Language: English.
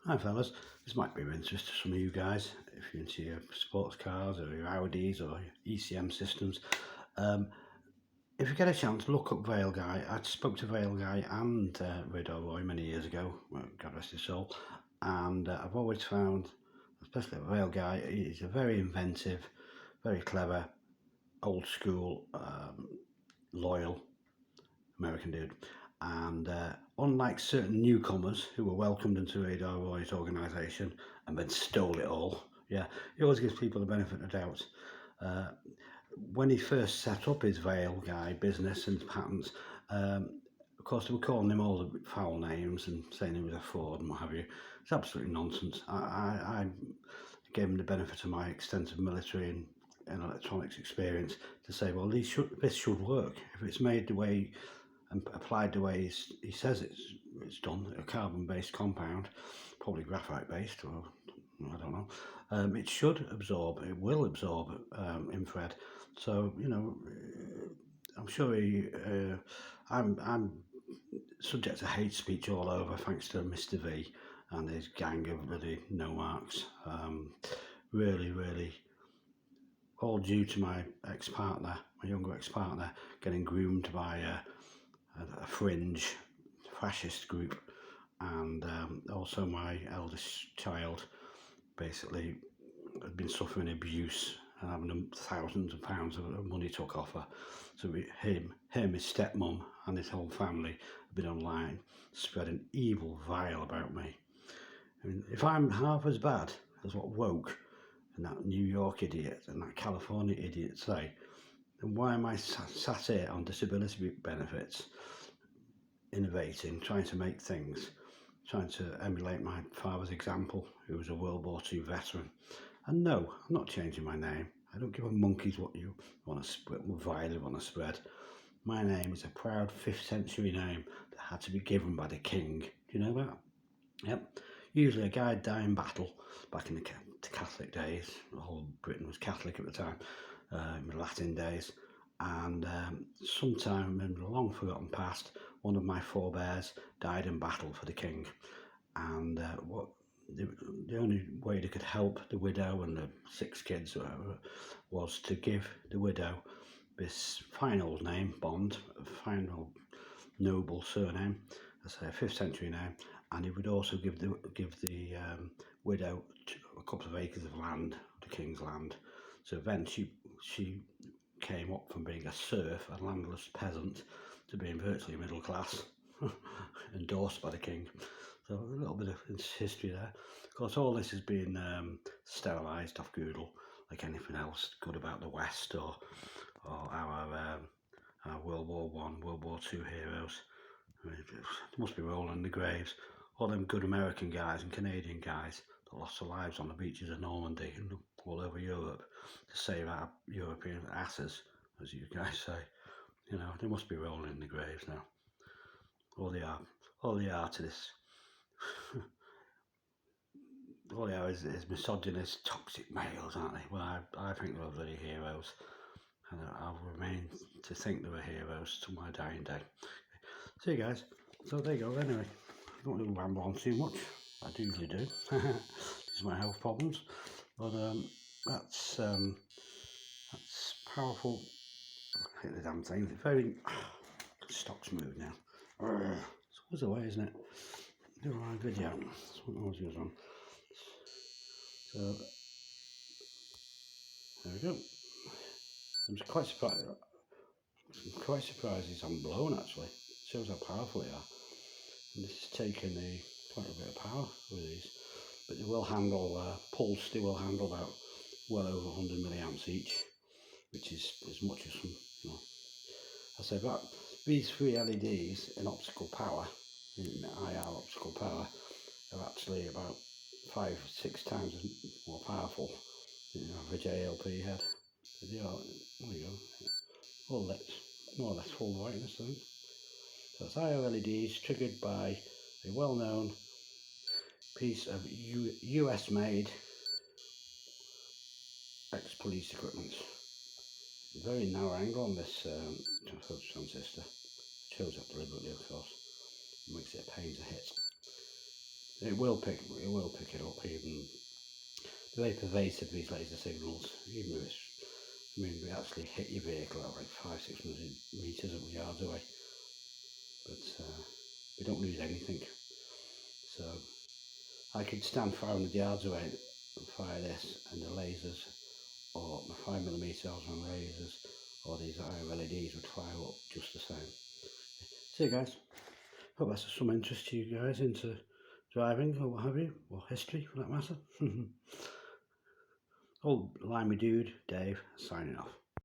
Hi fellas, this might be of interest to some of you guys if you're into your sports cars or your Audis or your ECM systems. Um, if you get a chance, look up Vale Guy. I spoke to Vale Guy and Rido Roy many years ago, God rest his soul, and I've always found, especially Vale Guy, he's a very inventive, very clever, old school, loyal American dude. And unlike certain newcomers who were welcomed into Adar Roy's organisation and then stole it all, yeah, he always gives people the benefit of doubt. Uh, when he first set up his Vale Guy business and patents, of course, they were calling him all the foul names and saying he was a fraud and what have you. It's absolutely nonsense. I gave him the benefit of my extensive military and electronics experience to say, well, this should work if it's made the way and applied the way he says it's done, a carbon-based compound, probably graphite-based, or I don't know. It should absorb, it will absorb infrared. So I'm sure I'm subject to hate speech all over, thanks to Mr. V and his gang of bloody no marks. Really, really, all due to my ex-partner, my younger ex-partner, getting groomed by a fringe fascist group, and also my eldest child basically had been suffering abuse and having thousands of pounds of money took off her. So him, his stepmom, and his whole family have been online spreading evil vile about me. I mean, if I'm half as bad as what Woke and that New York idiot and that California idiot say, then why am I sat here on disability benefits, innovating, trying to make things, trying to emulate my father's example, who was a World War II veteran? And no, I'm not changing my name. I don't give a monkey's what you want to spread, what vilely want to spread. My name is a proud 5th century name that had to be given by the king. Do you know that? Yep. Usually a guy would die in battle back in the Catholic days. The whole Britain was Catholic at the time, in the Latin days. And sometime in the long forgotten past, one of my forebears died in battle for the king. And what the only way they could help the widow and the 6 kids or whatever was to give the widow this fine old name, Bond, a fine old noble surname, that's a 5th century name, and he would also give the widow a couple of acres of land, the king's land. So then she came up from being a serf, a landless peasant, to being virtually middle class, endorsed by the king. So a little bit of history there. Of course, all this has been sterilised off Google, like anything else good about the West or our World War One, World War Two heroes. I mean, they must be rolling in the graves. All them good American guys and Canadian guys that lost their lives on the beaches of Normandy and all over Europe to save our European asses, as you guys say. You know, they must be rolling in the graves now. All they are to this. All they are is misogynist, toxic males, aren't they? Well, I think they're bloody heroes, and I'll remain to think they were heroes to my dying day. See you guys. So there you go. Anyway, I don't want to ramble on too much. I usually do. These are my health problems, but that's powerful. Hit the damn thing. It's very stock's moved now. It's always the way, isn't it? Do a live video. That's what always goes on. So there we go. I'm quite surprised. I'm quite surprised these haven't blown actually. It shows how powerful they are. And this has taken quite a bit of power with these. But they will handle pulse. They will handle about well over 100 milliamps each, which is as much as some. I say that these 3 LEDs in optical power, in IR optical power, are actually about 5-6 times more powerful than the average ALP head. So they are, there you go, all lit, more or less full brightness, I think. So it's IR LEDs triggered by a well-known piece of US made ex-police equipment. Very narrow angle on this transistor. Chose that deliberately, of course. It makes it a pain to hit. It will pick it up, even the way pervasive these laser signals, even if it's, I mean, we actually hit your vehicle at like 500-600 metres of yards away, but we don't lose anything. So I could stand 500 yards away and fire this, and the lasers, or my 5mm Osram lasers, or these LEDs would fire up just the same. So guys, hope that's of some interest to you guys into driving or what have you, or history for that matter. Oh, line me dude, Dave, signing off.